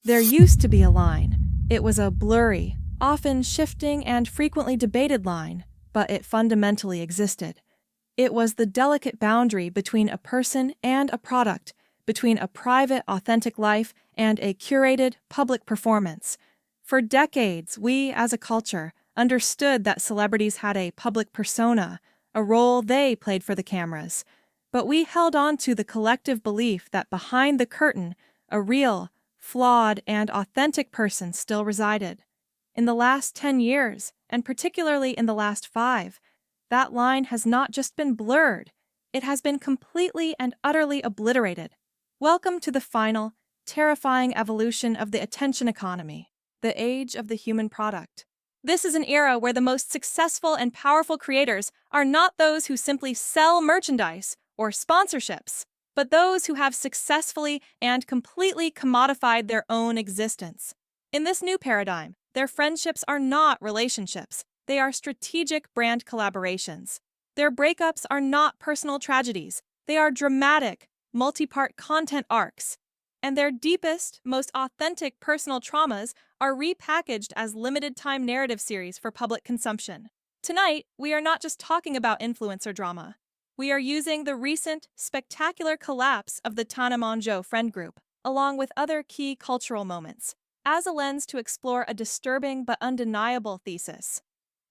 There used to be a line. It was a blurry, often shifting and frequently debated line, but it fundamentally existed. It was the delicate boundary between a person and a product, between a private, authentic life and a curated, public performance. For decades, we, as a culture, understood that celebrities had a public persona, a role they played for the cameras. But we held on to the collective belief that behind the curtain, a real, flawed, and authentic person still resided. In the last 10 years, and particularly in the last 5, that line has not just been blurred, it has been completely and utterly obliterated. Welcome to the final, terrifying evolution of the attention economy, the age of the human product. This is an era where the most successful and powerful creators are not those who simply sell merchandise or sponsorships, but those who have successfully and completely commodified their own existence. In this new paradigm, their friendships are not relationships, they are strategic brand collaborations. Their breakups are not personal tragedies, they are dramatic, multi-part content arcs. And their deepest, most authentic personal traumas are repackaged as limited-time narrative series for public consumption. Tonight, we are not just talking about influencer drama. We are using the recent, spectacular collapse of the TANA MONGEAU friend group, along with other key cultural moments, as a lens to explore a disturbing but undeniable thesis.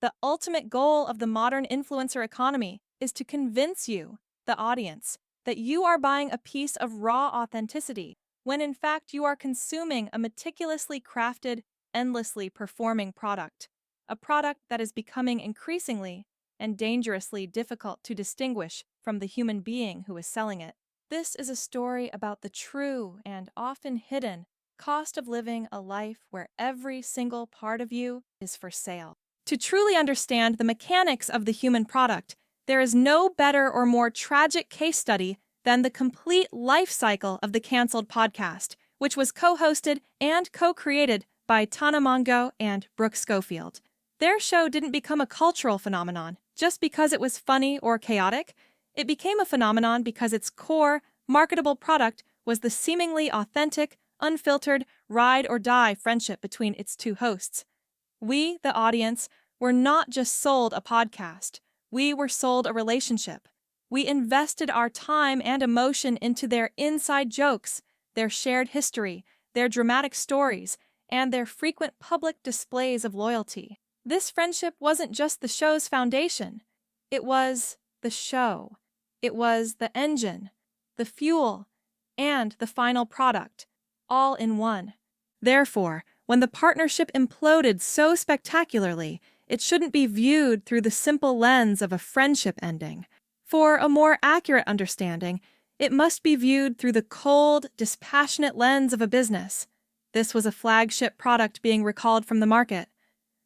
The ultimate goal of the modern influencer economy is to convince you, the audience, that you are buying a piece of raw authenticity, when in fact you are consuming a meticulously crafted, endlessly performing product, a product that is becoming increasingly and dangerously difficult to distinguish from the human being who is selling it. This is a story about the true and often hidden cost of living a life where every single part of you is for sale. To truly understand the mechanics of the human product, there is no better or more tragic case study than the complete life cycle of the canceled podcast, which was co-hosted and co-created by TANA MONGEAU and Brooke Schofield. Their show didn't become a cultural phenomenon just because it was funny or chaotic. It became a phenomenon because its core, marketable product was the seemingly authentic, unfiltered, ride-or-die friendship between its two hosts. We, the audience, were not just sold a podcast. We were sold a relationship. We invested our time and emotion into their inside jokes, their shared history, their dramatic stories, and their frequent public displays of loyalty. This friendship wasn't just the show's foundation. It was the show. It was the engine, the fuel, and the final product, all in one. Therefore, when the partnership imploded so spectacularly, it shouldn't be viewed through the simple lens of a friendship ending. For a more accurate understanding, it must be viewed through the cold, dispassionate lens of a business. This was a flagship product being recalled from the market.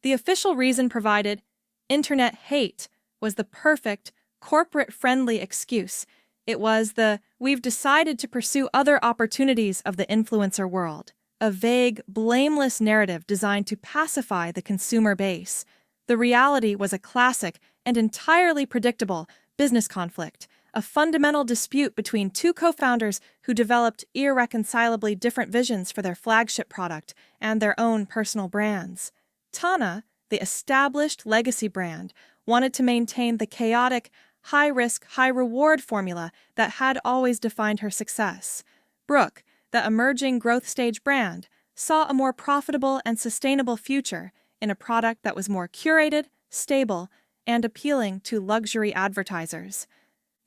The official reason provided, internet hate, was the perfect, corporate-friendly excuse. It was the, we've decided to pursue other opportunities of the influencer world, a vague, blameless narrative designed to pacify the consumer base. The reality was a classic and entirely predictable business conflict, a fundamental dispute between two co-founders who developed irreconcilably different visions for their flagship product and their own personal brands. TANA, the established legacy brand, wanted to maintain the chaotic, high-risk, high-reward formula that had always defined her success. Brooke, the emerging growth stage brand, saw a more profitable and sustainable future in a product that was more curated, stable, and appealing to luxury advertisers.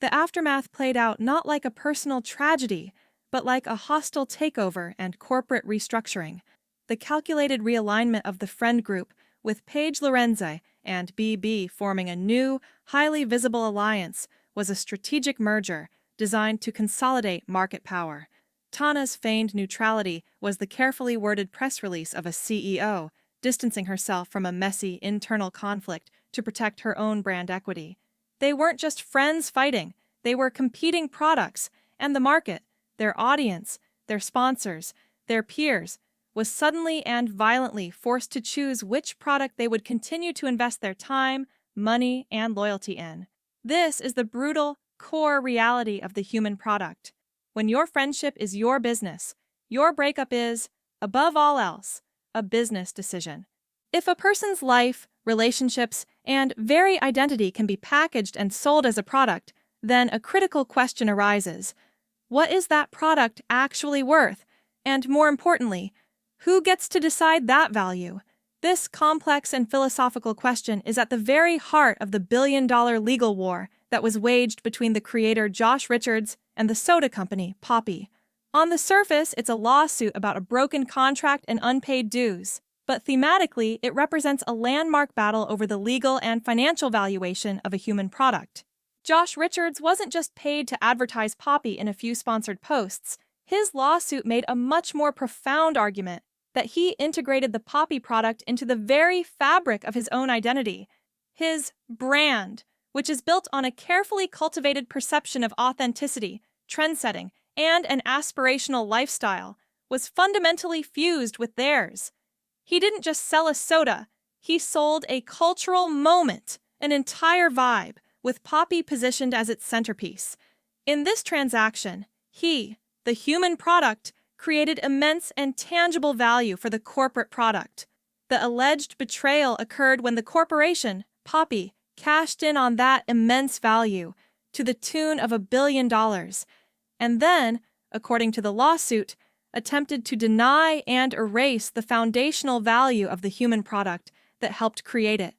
The aftermath played out not like a personal tragedy, but like a hostile takeover and corporate restructuring. The calculated realignment of the friend group, with Paige Lorenze and BB forming a new, highly visible alliance, was a strategic merger designed to consolidate market power. TANA's feigned neutrality was the carefully worded press release of a CEO, distancing herself from a messy internal conflict to protect her own brand equity. They weren't just friends fighting, they were competing products, and the market, their audience, their sponsors, their peers, was suddenly and violently forced to choose which product they would continue to invest their time, money, and loyalty in. This is the brutal, core reality of the human product. When your friendship is your business, your breakup is, above all else, a business decision. If a person's life, relationships, and very identity can be packaged and sold as a product, then a critical question arises. What is that product actually worth? And more importantly, who gets to decide that value? This complex and philosophical question is at the very heart of the billion-dollar legal war that was waged between the creator Josh Richards and the soda company Poppi. On the surface, it's a lawsuit about a broken contract and unpaid dues, but thematically, it represents a landmark battle over the legal and financial valuation of a human product. Josh Richards wasn't just paid to advertise Poppi in a few sponsored posts. His lawsuit made a much more profound argument that he integrated the Poppi product into the very fabric of his own identity. His brand, which is built on a carefully cultivated perception of authenticity, trendsetting, and an aspirational lifestyle, was fundamentally fused with theirs. He didn't just sell a soda, he sold a cultural moment, an entire vibe, with Poppi positioned as its centerpiece. In this transaction, he, the human product, created immense and tangible value for the corporate product. The alleged betrayal occurred when the corporation, Poppi, cashed in on that immense value to the tune of $1 billion, and then, according to the lawsuit, attempted to deny and erase the foundational value of the human product that helped create it.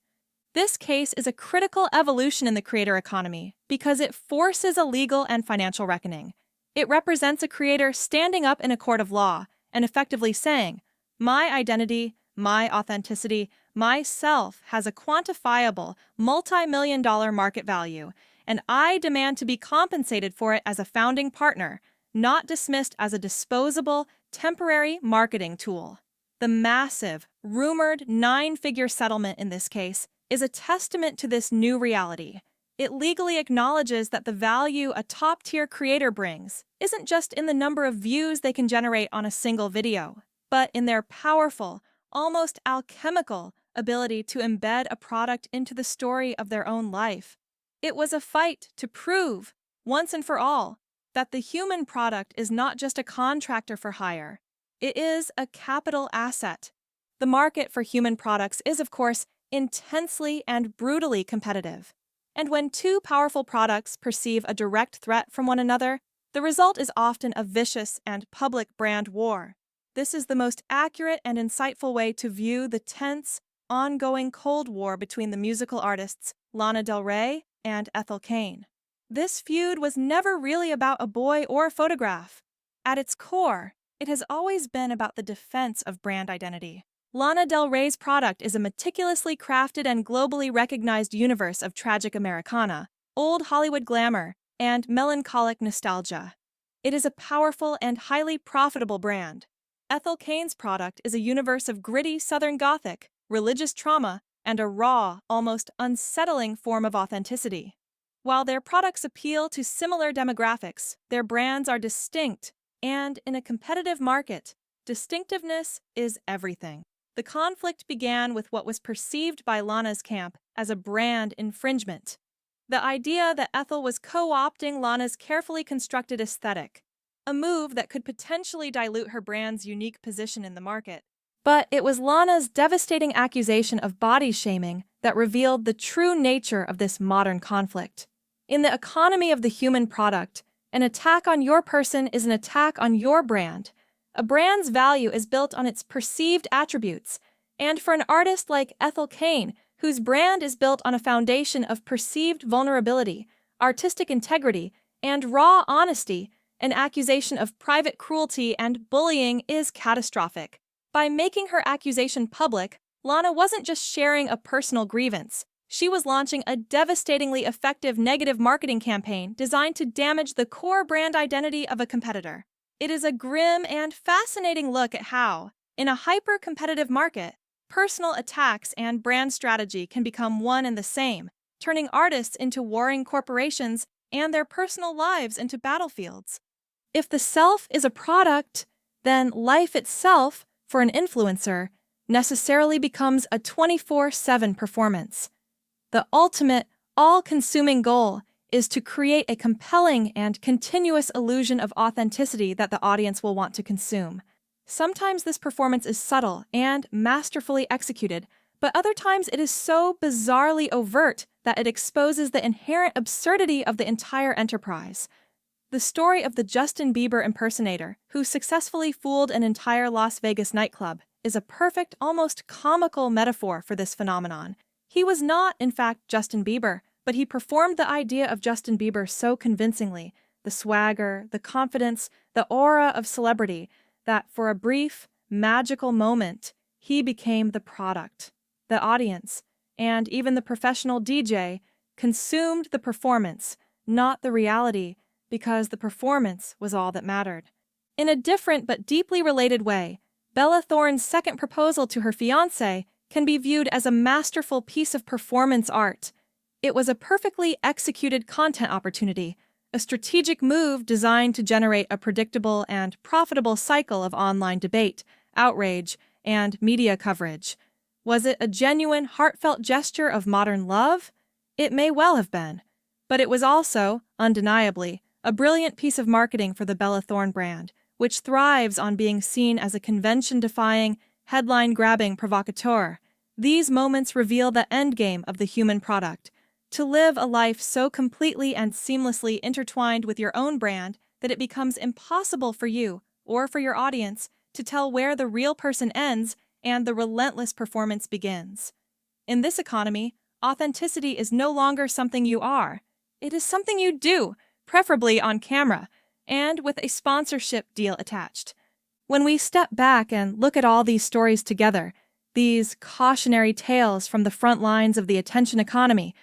This case is a critical evolution in the creator economy because it forces a legal and financial reckoning. It represents a creator standing up in a court of law and effectively saying, "My identity, my authenticity, myself has a quantifiable, multi-million-dollar market value, and I demand to be compensated for it as a founding partner, not dismissed as a disposable, temporary marketing tool." The massive, rumored 9-figure settlement in this case is a testament to this new reality. It legally acknowledges that the value a top-tier creator brings isn't just in the number of views they can generate on a single video, but in their powerful, almost alchemical ability to embed a product into the story of their own life. It was a fight to prove, once and for all, that the human product is not just a contractor for hire. It is a capital asset. The market for human products is, of course, intensely and brutally competitive. And when two powerful products perceive a direct threat from one another, the result is often a vicious and public brand war. This is the most accurate and insightful way to view the tense, ongoing Cold War between the musical artists Lana Del Rey and Ethel Cain. This feud was never really about a boy or a photograph. At its core, it has always been about the defense of brand identity. Lana Del Rey's product is a meticulously crafted and globally recognized universe of tragic Americana, old Hollywood glamour, and melancholic nostalgia. It is a powerful and highly profitable brand. Ethel Cain's product is a universe of gritty Southern Gothic, religious trauma, and a raw, almost unsettling form of authenticity. While their products appeal to similar demographics, their brands are distinct, and in a competitive market, distinctiveness is everything. The conflict began with what was perceived by Lana's camp as a brand infringement. The idea that Ethel was co-opting Lana's carefully constructed aesthetic, a move that could potentially dilute her brand's unique position in the market. But it was Lana's devastating accusation of body shaming that revealed the true nature of this modern conflict. In the economy of the human product, an attack on your person is an attack on your brand. A brand's value is built on its perceived attributes, and for an artist like Ethel Cain, whose brand is built on a foundation of perceived vulnerability, artistic integrity, and raw honesty, an accusation of private cruelty and bullying is catastrophic. By making her accusation public, Lana wasn't just sharing a personal grievance. She was launching a devastatingly effective negative marketing campaign designed to damage the core brand identity of a competitor. It is a grim and fascinating look at how, in a hyper-competitive market, personal attacks and brand strategy can become one and the same, turning artists into warring corporations and their personal lives into battlefields. If the self is a product, then life itself, for an influencer, necessarily becomes a 24/7 performance. The ultimate, all-consuming goal is to create a compelling and continuous illusion of authenticity that the audience will want to consume. Sometimes this performance is subtle and masterfully executed, but other times it is so bizarrely overt that it exposes the inherent absurdity of the entire enterprise. The story of the Justin Bieber impersonator who successfully fooled an entire Las Vegas nightclub is a perfect, almost comical metaphor for this phenomenon. He was not, in fact, Justin Bieber, but he performed the idea of Justin Bieber so convincingly, the swagger, the confidence, the aura of celebrity, that for a brief, magical moment, he became the product. The audience, and even the professional DJ, consumed the performance, not the reality, because the performance was all that mattered. In a different but deeply related way, Bella Thorne's second proposal to her fiancé can be viewed as a masterful piece of performance art. It was a perfectly executed content opportunity, a strategic move designed to generate a predictable and profitable cycle of online debate, outrage, and media coverage. Was it a genuine, heartfelt gesture of modern love? It may well have been. But it was also, undeniably, a brilliant piece of marketing for the Bella Thorne brand, which thrives on being seen as a convention-defying, headline-grabbing provocateur. These moments reveal the endgame of the human product: to live a life so completely and seamlessly intertwined with your own brand that it becomes impossible for you, or for your audience, to tell where the real person ends and the relentless performance begins. In this economy, authenticity is no longer something you are. It is something you do, preferably on camera, and with a sponsorship deal attached. When we step back and look at all these stories together, these cautionary tales from the front lines of the attention economy,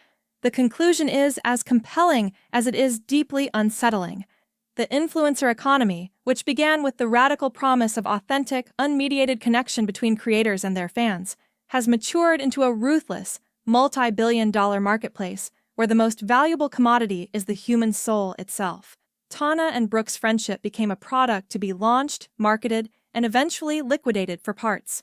the conclusion is as compelling as it is deeply unsettling. The influencer economy, which began with the radical promise of authentic, unmediated connection between creators and their fans, has matured into a ruthless, multi-billion-dollar marketplace where the most valuable commodity is the human soul itself. TANA and Brooke's friendship became a product to be launched, marketed, and eventually liquidated for parts.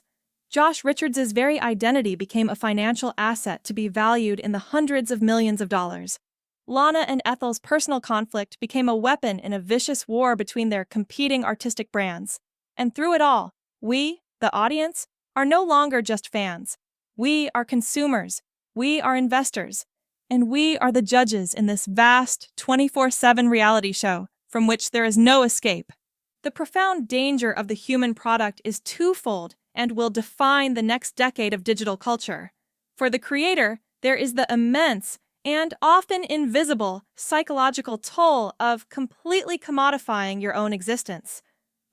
Josh Richards' very identity became a financial asset to be valued in the hundreds of millions of dollars. Lana and Ethel's personal conflict became a weapon in a vicious war between their competing artistic brands. And through it all, we, the audience, are no longer just fans. We are consumers, we are investors, and we are the judges in this vast 24/7 reality show from which there is no escape. The profound danger of the human product is twofold and will define the next decade of digital culture. For the creator, there is the immense and often invisible psychological toll of completely commodifying your own existence.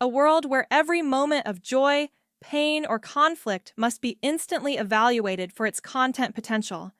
A world where every moment of joy, pain, or conflict must be instantly evaluated for its content potential.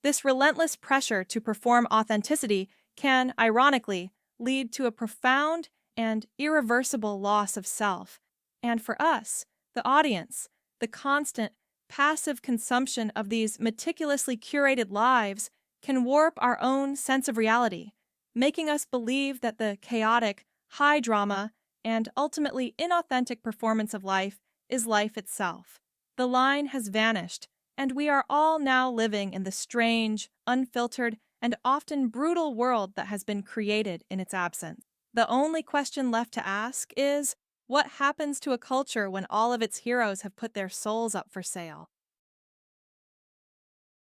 This relentless pressure to perform authenticity can, ironically, lead to a profound and irreversible loss of self. And for us, the audience, the constant, passive consumption of these meticulously curated lives can warp our own sense of reality, making us believe that the chaotic, high drama, and ultimately inauthentic performance of life is life itself. The line has vanished, and we are all now living in the strange, unfiltered, and often brutal world that has been created in its absence. The only question left to ask is, what happens to a culture when all of its heroes have put their souls up for sale?